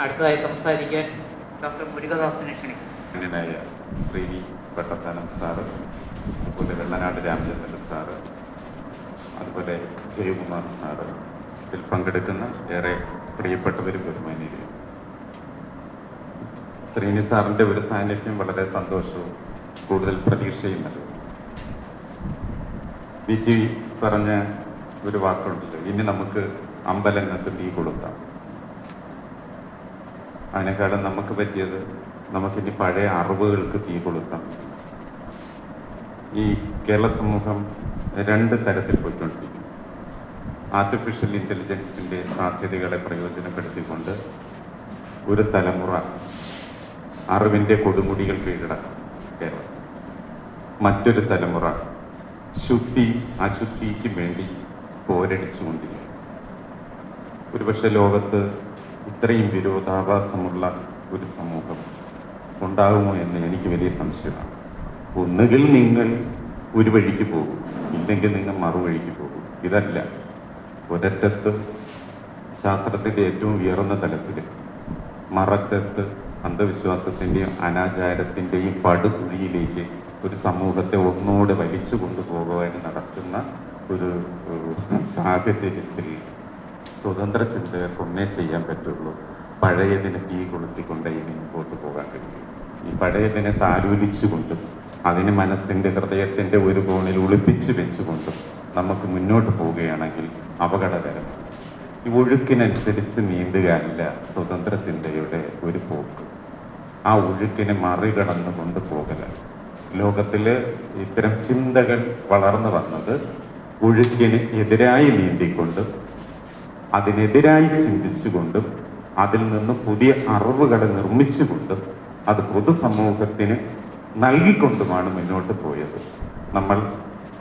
അടുത്തതായി സംസാരിക്കാൻ ഡോക്ടർ മുരുകദാസിനെ ക്ഷണിക്കും. മാന്യനായ ശ്രീ പട്ടത്താനം സാറ്, അതുപോലെ വെള്ളനാട് രാമചന്ദ്രൻ സാറ്, അതുപോലെ ജയകുമാർ സാറ്, ഇതിൽ പങ്കെടുക്കുന്ന ഏറെ പ്രിയപ്പെട്ടവരും ബഹുമാന്യരും. ശ്രീനി സാറിൻ്റെ ഒരു സാന്നിധ്യം വളരെ സന്തോഷവും കൂടുതൽ പ്രതീക്ഷയും നൽകും. വിറ്റി പറഞ്ഞ ഒരു വാക്കുണ്ടല്ലോ, ഇനി നമുക്ക് അമ്പലങ്ങൾക്ക് തീ കൊളുത്താം. അതിനേക്കാളും നമുക്ക് പറ്റിയത് നമുക്കിനി പഴയ അറിവുകൾക്ക് തീ കൊളുത്താം. ഈ കേരള സമൂഹം രണ്ട് തരത്തിൽ പോയിക്കൊണ്ടിരിക്കും. ആർട്ടിഫിഷ്യൽ ഇൻ്റലിജൻസിൻ്റെ സാധ്യതകളെ പ്രയോജനപ്പെടുത്തിക്കൊണ്ട് ഒരു തലമുറ അറിവിൻ്റെ കൊടുമുടികൾ കീഴടക്കും കേരളം. മറ്റൊരു തലമുറ ശുദ്ധി അശുദ്ധിക്ക് വേണ്ടി പോരടിച്ചുകൊണ്ടിരിക്കും. ഒരുപക്ഷെ ലോകത്ത് ഇത്രയും വിരോധാഭാസമുള്ള ഒരു സമൂഹം ഉണ്ടാകുമോ എന്ന് എനിക്ക് വലിയ സംശയമാണ്. ഒന്നുകിൽ നിങ്ങൾ ഒരു വഴിക്ക് പോകും, ഇല്ലെങ്കിൽ നിങ്ങൾ മറുവഴിക്ക് പോകും. ഇതല്ല, ഒരറ്റത്ത് ശാസ്ത്രത്തിൻ്റെ ഏറ്റവും ഉയർന്ന തലത്തിൽ, മററ്റത്ത് അന്ധവിശ്വാസത്തിൻ്റെയും അനാചാരത്തിൻ്റെയും പടുകുഴിയിലേക്ക് ഒരു സമൂഹത്തെ ഒന്നോട് വലിച്ചു കൊണ്ടുപോകുവാൻ നടക്കുന്ന ഒരു സാഹചര്യത്തിൽ സ്വതന്ത്ര ചിന്തകർക്കൊന്നേ ചെയ്യാൻ പറ്റുള്ളൂ. പഴയതിനെ തീ കൊളുത്തിക്കൊണ്ട് ഇനി മുമ്പോട്ട് പോകാൻ കഴിയും. ഈ പഴയതിനെ താലോലിച്ചുകൊണ്ടും അതിന് മനസ്സിൻ്റെ ഹൃദയത്തിൻ്റെ ഒരു കോണിൽ ഒളിപ്പിച്ച് വെച്ചുകൊണ്ടും നമുക്ക് മുന്നോട്ട് പോവുകയാണെങ്കിൽ അപകടകരമാണ്. ഈ ഒഴുക്കിനനുസരിച്ച് നീന്തുകയല്ല സ്വതന്ത്ര ചിന്തയുടെ ഒരു പോക്ക്. ആ ഒഴുക്കിനെ മറികടന്നു കൊണ്ട് പോകലാണ്. ലോകത്തിൽ ഇത്തരം ചിന്തകൾ വളർന്നു വന്നത് ഒഴുക്കിന് എതിരായി നീന്തിക്കൊണ്ടും അതിനെതിരായി ചിന്തിച്ചുകൊണ്ടും അതിൽ നിന്ന് പുതിയ അറിവുകൾ നിർമ്മിച്ചുകൊണ്ടും അത് പൊതുസമൂഹത്തിന് നൽകിക്കൊണ്ടുമാണ് മുന്നോട്ട് പോയത്. നമ്മൾ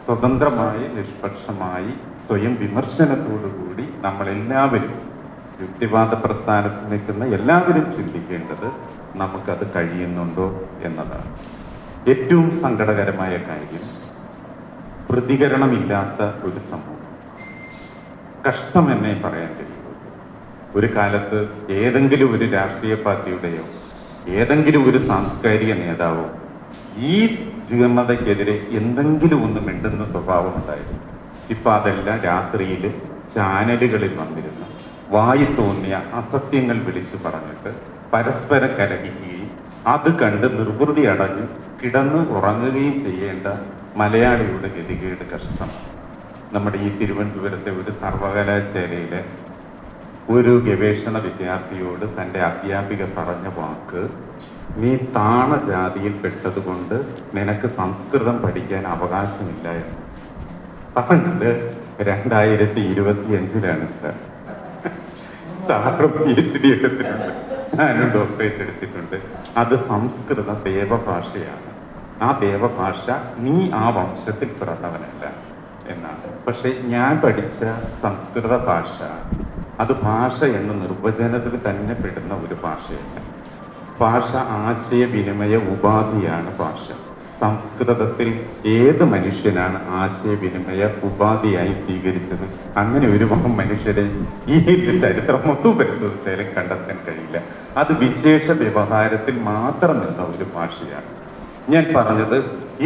സ്വതന്ത്രമായി നിഷ്പക്ഷമായി സ്വയം വിമർശനത്തോടുകൂടി നമ്മളെല്ലാവരും, യുക്തിവാദ പ്രസ്ഥാനത്തിൽ നിൽക്കുന്ന എല്ലാവരും ചിന്തിക്കേണ്ടത് നമുക്കത് കഴിയുന്നുണ്ടോ എന്നതാണ്. ഏറ്റവും സങ്കടകരമായ കാര്യം, പ്രതികരണമില്ലാത്ത ഒരു സമൂഹം. കഷ്ടമെന്നേ പറയാൻ കഴിയുള്ളൂ. ഒരു കാലത്ത് ഏതെങ്കിലും ഒരു രാഷ്ട്രീയ പാർട്ടിയുടെയോ ഏതെങ്കിലും ഒരു സാംസ്കാരിക നേതാവോ ഈ ജീർണതയ്ക്കെതിരെ എന്തെങ്കിലും ഒന്ന് മിണ്ടുന്ന സ്വഭാവം ഉണ്ടായിരുന്നു. ഇപ്പം അതെല്ലാം രാത്രിയിൽ ചാനലുകളിൽ വന്നിരുന്നു വായി തോന്നിയ അസത്യങ്ങൾ വിളിച്ചു പറഞ്ഞിട്ട് പരസ്പരം കലഹിക്കുകയും അത് കണ്ട് നിർവൃതി അടഞ്ഞ് കിടന്ന് ഉറങ്ങുകയും ചെയ്യേണ്ട മലയാളിയുടെ ഗതികേട് കഷ്ടം. നമ്മുടെ ഈ തിരുവനന്തപുരത്തെ ഒരു സർവകലാശാലയിലെ ഒരു ഗവേഷണ വിദ്യാർത്ഥിയോട് തൻ്റെ അധ്യാപിക പറഞ്ഞ വാക്ക്, നീ താണ ജാതിയിൽപ്പെട്ടത് കൊണ്ട് നിനക്ക് സംസ്കൃതം പഠിക്കാൻ അവകാശമില്ല എന്ന് പറഞ്ഞത് 2025 സാർ. സാറും PhD എടുത്തിട്ടുണ്ട്, ഞാനും ഡോക്ടറേറ്റ് എടുത്തിട്ടുണ്ട്. അത് സംസ്കൃത ദേവഭാഷയാണ്. ആ ദേവഭാഷ നീ ആ വംശത്തിൽ പിറന്നവനല്ല എന്നാണ്. പക്ഷെ ഞാൻ പഠിച്ച സംസ്കൃത ഭാഷ അത് ഭാഷ എന്ന നിർവചനത്തിൽ തന്നെ പെടുന്ന ഒരു ഭാഷയല്ല. ഭാഷ ആശയവിനിമയ ഉപാധിയാണ് ഭാഷ. സംസ്കൃതത്തിൽ ഏത് മനുഷ്യനാണ് ആശയവിനിമയ ഉപാധിയായി സ്വീകരിച്ചത്? അങ്ങനെ ഒരുപാട് മനുഷ്യരെ ഈ ചരിത്രം മൊത്തം പരിശോധിച്ചാലും കണ്ടെത്താൻ കഴിയില്ല. അത് വിശേഷ വ്യവഹാരത്തിൽ മാത്രം നിന്ന ഒരു ഭാഷയാണ്. ഞാൻ പറഞ്ഞത്,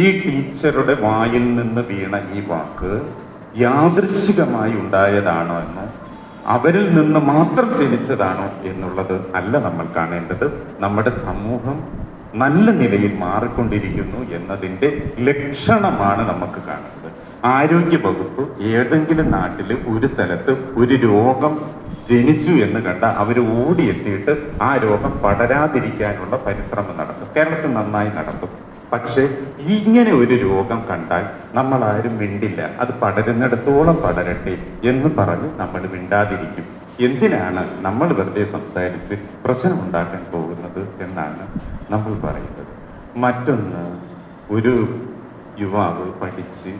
ഈ ടീച്ചറുടെ വായിൽ നിന്ന് വീണ ഈ വാക്ക് യാദൃച്ഛികമായി ഉണ്ടായതാണോ എന്നോ അവരിൽ നിന്ന് മാത്രം ജനിച്ചതാണോ എന്നുള്ളത് അല്ല നമ്മൾ കാണേണ്ടത്. നമ്മുടെ സമൂഹം നല്ല നിലയിൽ മാറിക്കൊണ്ടിരിക്കുന്നു എന്നതിൻ്റെ ലക്ഷണമാണ് നമുക്ക് കാണുന്നത്. ആരോഗ്യ വകുപ്പ് ഏതെങ്കിലും നാട്ടിൽ ഒരു സ്ഥലത്ത് ഒരു രോഗം ജനിച്ചു എന്ന് കണ്ട അവർ ഓടിയെത്തിയിട്ട് ആ രോഗം പടരാതിരിക്കാനുള്ള പരിശ്രമം നടത്തും. കേരളത്തിൽ നന്നായി നടത്തും. പക്ഷെ ഇങ്ങനെ ഒരു രോഗം കണ്ടാൽ നമ്മൾ ആരും മിണ്ടില്ല. അത് പടരുന്നിടത്തോളം പടരട്ടെ എന്ന് പറഞ്ഞ് നമ്മൾ മിണ്ടാതിരിക്കും. എന്തിനാണ് നമ്മൾ വെറുതെ സംസാരിച്ച് പ്രശ്നമുണ്ടാക്കാൻ പോകുന്നത് എന്നാണ് നമ്മൾ പറയുന്നത്. മറ്റൊന്ന്, ഒരു യുവാവ് പഠിച്ച്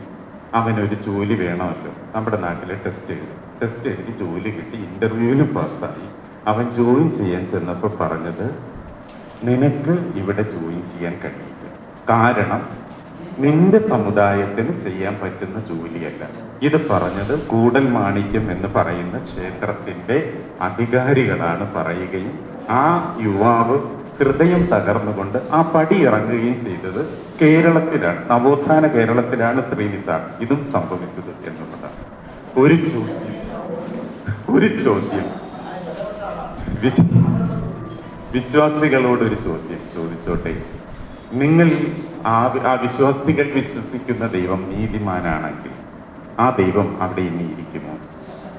അവനൊരു ജോലി വേണമല്ലോ. നമ്മുടെ നാട്ടിലെ ടെസ്റ്റ് എഴുതി ജോലി കിട്ടി, ഇൻ്റർവ്യൂവിന് പാസ്സായി. അവൻ ജോയിൻ ചെയ്യാൻ ചെന്നപ്പോൾ പറഞ്ഞത്, നിനക്ക് ഇവിടെ ജോയിൻ ചെയ്യാൻ കഴിയില്ല, കാരണം നിന്റെ സമുദായത്തിന് ചെയ്യാൻ പറ്റുന്ന ജോലിയല്ല. ഇത് പറഞ്ഞത് കൂടൽ മാണിക്യം എന്ന് പറയുന്ന ക്ഷേത്രത്തിൻ്റെ അധികാരികളാണ് പറയുകയും ആ യുവാവ് ഹൃദയം തകർന്നുകൊണ്ട് ആ പടി ഇറങ്ങുകയും ചെയ്തത് കേരളത്തിലാണ്, നവോത്ഥാന കേരളത്തിലാണ് ശ്രീനിസാർ ഇതും സംഭവിച്ചത് എന്നുള്ളതാണ്. ഒരു ചോദ്യം വിശ്വാസികളോടൊരു ചോദ്യം ചോദിച്ചോട്ടെ. നിങ്ങൾ ആ വിശ്വാസികൾ വിശ്വസിക്കുന്ന ദൈവം നീതിമാനാണെങ്കിൽ ആ ദൈവം അവിടെ ഇനി ഇരിക്കുമോ?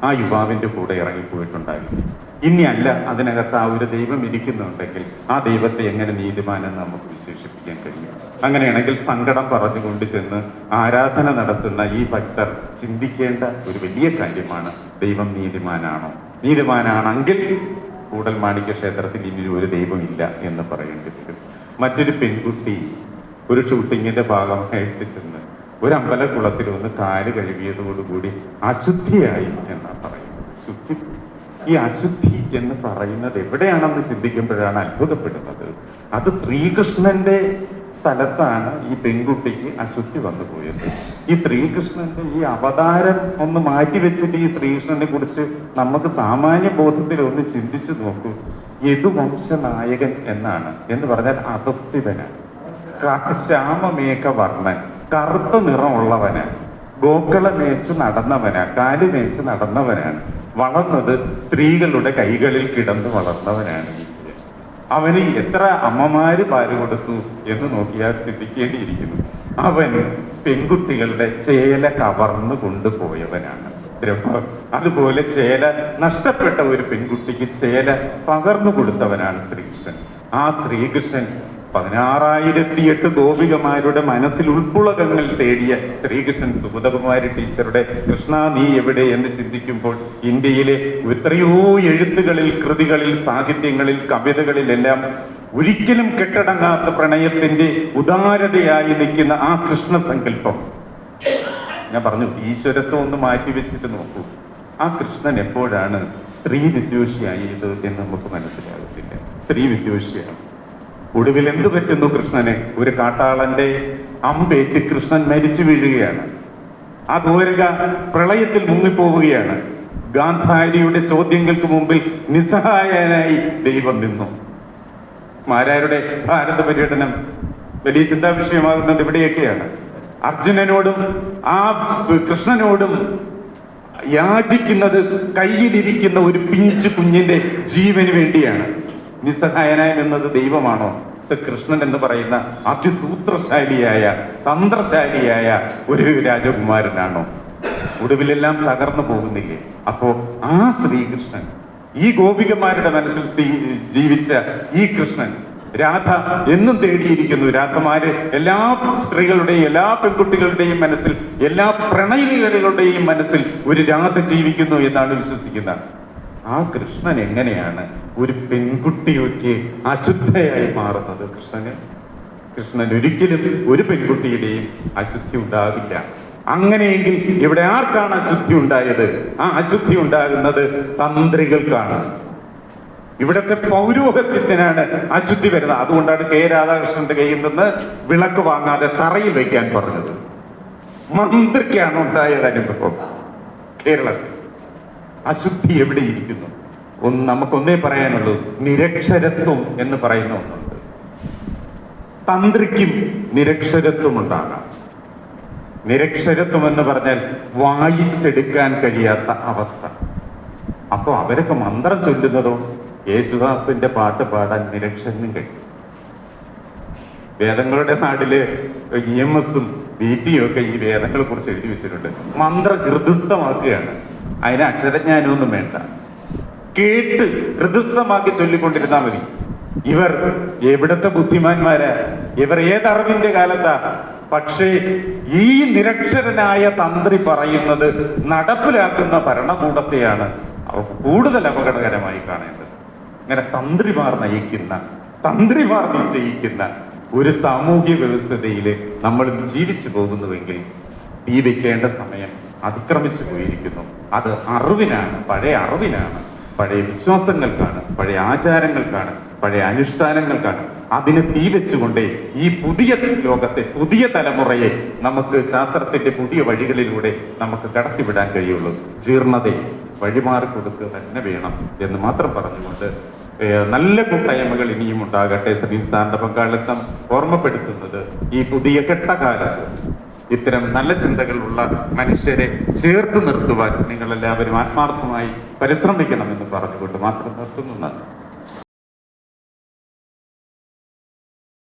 ആ യുവാവിന്റെ കൂടെ ഇറങ്ങിപ്പോയിട്ടുണ്ടായിരുന്നു. ഇനി അല്ല, അതിനകത്ത് ആ ഒരു ദൈവം ഇരിക്കുന്നുണ്ടെങ്കിൽ ആ ദൈവത്തെ എങ്ങനെ നീതിമാനെന്ന് നമുക്ക് വിശേഷിപ്പിക്കാൻ കഴിയും? അങ്ങനെയാണെങ്കിൽ സങ്കടം പറഞ്ഞുകൊണ്ട് ചെന്ന് ആരാധന നടത്തുന്ന ഈ ഭക്തർ ചിന്തിക്കേണ്ട ഒരു വലിയ കാര്യമാണ്, ദൈവം നീതിമാനാണോ? നീതിമാനാണെങ്കിൽ കൂടൽമാണിക്യ ക്ഷേത്രത്തിൽ ഇനി ഒരു ദൈവം ഇല്ല എന്ന് പറയേണ്ടി വരും. മറ്റൊരു പെൺകുട്ടി ഒരു ഷൂട്ടിങ്ങിന്റെ ഭാഗമായിട്ട് ചെന്ന് ഒരു അമ്പലക്കുളത്തിൽ ഒന്ന് കാല് കഴുകിയതോടുകൂടി അശുദ്ധിയായി എന്നാണ് പറയുന്നത്. ശുദ്ധി, ഈ അശുദ്ധി എന്ന് പറയുന്നത് എവിടെയാണെന്ന് ചിന്തിക്കുമ്പോഴാണ് അത്ഭുതപ്പെടുന്നത്. അത് ശ്രീകൃഷ്ണന്റെ സ്ഥലത്താണ് ഈ പെൺകുട്ടിക്ക് അശുദ്ധി വന്നു പോയത്. ഈ ശ്രീകൃഷ്ണന്റെ ഈ അവതാരം ഒന്ന് മാറ്റിവെച്ചിട്ട് ഈ ശ്രീകൃഷ്ണനെ കുറിച്ച് നമുക്ക് സാമാന്യ ബോധത്തിൽ ഒന്ന് ചിന്തിച്ചു നോക്കൂ. യദുവംശനായകൻ എന്നാണ്, എന്ന് പറഞ്ഞാൽ അധസ്ഥിതനാണ്, ശ്യാമമേഘ വർണ്ണൻ, കറുത്ത നിറമുള്ളവന്, ഗോക്കളെ മേച്ച് നടന്നവനാ, കാല് മേച്ച് നടന്നവനാണ്, വളർന്നത് സ്ത്രീകളുടെ കൈകളിൽ കിടന്ന് വളർന്നവനാണ്. അവന് എത്ര അമ്മമാര് പാല് കൊടുത്തു എന്ന് നോക്കിയാൽ ചിന്തിക്കേണ്ടിയിരിക്കുന്നു. അവൻ പെൺകുട്ടികളുടെ ചേല കവർന്നു കൊണ്ടുപോയവനാണ്. അതുപോലെ ചേല നഷ്ടപ്പെട്ട ഒരു പെൺകുട്ടിക്ക് ചേല പകർന്നു കൊടുത്തവനാണ് ശ്രീകൃഷ്ണൻ. ആ ശ്രീകൃഷ്ണൻ 16,008 ഗോപികമാരുടെ മനസ്സിൽ ഉൾപ്പുളകങ്ങൾ തേടിയ ശ്രീകൃഷ്ണൻ സുഗതകുമാരി ടീച്ചറുടെ കൃഷ്ണ നീ എവിടെ എന്ന് ചിന്തിക്കുമ്പോൾ ഇന്ത്യയിലെ എത്രയോ എഴുത്തുകളിൽ, കൃതികളിൽ, സാഹിത്യങ്ങളിൽ, കവിതകളിലെല്ലാം ഒരിക്കലും കെട്ടടങ്ങാത്ത പ്രണയത്തിന്റെ ഉദാരതയായി നിൽക്കുന്ന ആ കൃഷ്ണ സങ്കല്പം, ഞാൻ പറഞ്ഞു ഈശ്വരത്വം ഒന്ന് മാറ്റി വെച്ചിട്ട് നോക്കൂ. ആ കൃഷ്ണൻ എപ്പോഴാണ് സ്ത്രീ വിദ്വേഷിയായത് എന്ന് നമുക്ക് മനസ്സിലാകത്തില്ല. സ്ത്രീ വിദ്വേഷിയാണ്. ഒടുവിൽ എന്തു പറ്റുന്നു കൃഷ്ണന്? ഒരു കാട്ടാളന്റെ അമ്പേറ്റ് കൃഷ്ണൻ മരിച്ചു വീഴുകയാണ്. ആ ദ്വാരക പ്രളയത്തിൽ മുങ്ങിപ്പോവുകയാണ്. ഗാന്ധാരിയുടെ ചോദ്യങ്ങൾക്ക് മുമ്പിൽ നിസ്സഹായനായി ദൈവം നിന്നു. മാരാരുടെ ഭാരത പര്യടനം വലിയ ചിന്താ വിഷയമാകുന്നത് ഇവിടെയൊക്കെയാണ്. അർജുനനോടും ആ കൃഷ്ണനോടും യാചിക്കുന്നത് കയ്യിലിരിക്കുന്ന ഒരു പിഞ്ചു കുഞ്ഞിന്റെ ജീവന് വേണ്ടിയാണ്. നിസ്സഹായനായി നിന്നത് ദൈവമാണോ? കൃഷ്ണൻ എന്ന് പറയുന്ന അതിസൂത്രശാലിയായ, തന്ത്രശാലിയായ ഒരു രാജകുമാരനാണോ? ഒടുവിലെല്ലാം തകർന്നു പോകുന്നില്ലേ? അപ്പോ ആ ശ്രീകൃഷ്ണൻ, ഈ ഗോപികമാരുടെ മനസ്സിൽ ജീവിച്ച ഈ കൃഷ്ണൻ, രാധ എന്നും തേടിയിരിക്കുന്നു. രാധമാര് എല്ലാ സ്ത്രീകളുടെയും എല്ലാ പെൺകുട്ടികളുടെയും മനസ്സിൽ, എല്ലാ പ്രണയികളുടെയും മനസ്സിൽ ഒരു രാധ ജീവിക്കുന്നു എന്നാണ് വിശ്വസിക്കുന്നത്. ആ കൃഷ്ണൻ എങ്ങനെയാണ് ഒരു പെൺകുട്ടിയൊക്കെ അശുദ്ധയായി മാറുന്നത്? കൃഷ്ണൻ ഒരിക്കലും ഒരു പെൺകുട്ടിയുടെയും അശുദ്ധി ഉണ്ടാകില്ല. അങ്ങനെയെങ്കിൽ ഇവിടെ ആർക്കാണ് അശുദ്ധി ഉണ്ടായത്? ആ അശുദ്ധി ഉണ്ടാകുന്നത് തന്ത്രികൾക്കാണ്. ഇവിടുത്തെ പൗരോഹിത്യത്തിനാണ് അശുദ്ധി വരുന്നത്. അതുകൊണ്ടാണ് കെ രാധാകൃഷ്ണന്റെ കയ്യിൽ നിന്ന് വിളക്ക് വാങ്ങാതെ തറയിൽ വയ്ക്കാൻ പറഞ്ഞത്. മന്ത്രിക്കാണ് ഉണ്ടായത് അനുഭവം. കേരളത്തിൽ അശുദ്ധി എവിടെയിരിക്കുന്നു? നമുക്കൊന്നേ പറയാനുള്ളൂ, നിരക്ഷരത്വം എന്ന് പറയുന്ന ഒന്നുണ്ട്. തന്ത്രിക്കും നിരക്ഷരത്വം ഉണ്ടാകാം. നിരക്ഷരത്വം എന്ന് പറഞ്ഞാൽ വായിച്ചെടുക്കാൻ കഴിയാത്ത അവസ്ഥ. അപ്പൊ അവരൊക്കെ മന്ത്രം ചൊല്ലുന്നതോ യേശുദാസിന്റെ പാട്ട് പാടാൻ നിരക്ഷരനും കഴിയും. വേദങ്ങളുടെ നാട്ടില് EMS-ഉം BT-യും ഒക്കെ ഈ വേദങ്ങളെ കുറിച്ച് എഴുതി വെച്ചിട്ടുണ്ട്. മന്ത്ര ഹൃദയസ്ഥമാക്കുകയാണ്. അതിന് അക്ഷരജ്ഞാനമൊന്നും വേണ്ട, കേട്ട് ഹൃദയസ്ഥമാക്കി ചൊല്ലിക്കൊണ്ടിരുന്നാൽ മതി. ഇവർ എവിടത്തെ ബുദ്ധിമാന്മാരാ? ഇവർ ഏതറിവിന്റെ കാലത്താ? പക്ഷേ ഈ നിരക്ഷരനായ തന്ത്രി പറയുന്നത് നടപ്പിലാക്കുന്ന ഭരണകൂടത്തെയാണ് കൂടുതൽ അപകടകരമായി കാണേണ്ടത്. അങ്ങനെ തന്ത്രിമാർ നയിക്കുന്ന, തന്ത്രിമാർ നിശ്ചയിക്കുന്ന ഒരു സാമൂഹ്യ വ്യവസ്ഥതയിൽ നമ്മൾ ജീവിച്ചു പോകുന്നുവെങ്കിൽ തീ വയ്ക്കേണ്ട സമയം അതിക്രമിച്ചു പോയിരിക്കുന്നു. അത് അറിവിനാണ്, പഴയ അറിവിനാണ്, പഴയ വിശ്വാസങ്ങൾക്കാണ്, പഴയ ആചാരങ്ങൾക്കാണ്, പഴയ അനുഷ്ഠാനങ്ങൾക്കാണ്. അതിന് തീ വെച്ചുകൊണ്ടേ ഈ പുതിയ ലോകത്തെ, പുതിയ തലമുറയെ നമുക്ക് ശാസ്ത്രത്തിന്റെ പുതിയ വഴികളിലൂടെ നമുക്ക് കടത്തിവിടാൻ കഴിയുള്ളൂ. ജീർണതയെ വഴിമാറി കൊടുക്കുക തന്നെ വേണം എന്ന് മാത്രം പറഞ്ഞുകൊണ്ട് നല്ല കൂട്ടായ്മകൾ ഇനിയും ഉണ്ടാകട്ടെ. സലീം സാറിന്റെ പങ്കാളിത്തം ഓർമ്മപ്പെടുത്തുന്നത് ഈ പുതിയ കെട്ടകാലത്ത് ഇത്തരം നല്ല ചിന്തകളുള്ള മനുഷ്യരെ ചേർത്ത് നിർത്തുവാൻ നിങ്ങൾ എല്ലാവരും ആത്മാർത്ഥമായി പരിശ്രമിക്കണമെന്ന് പറഞ്ഞുകൊണ്ട് മാത്രം നിർത്തുന്നു. നന്ദി.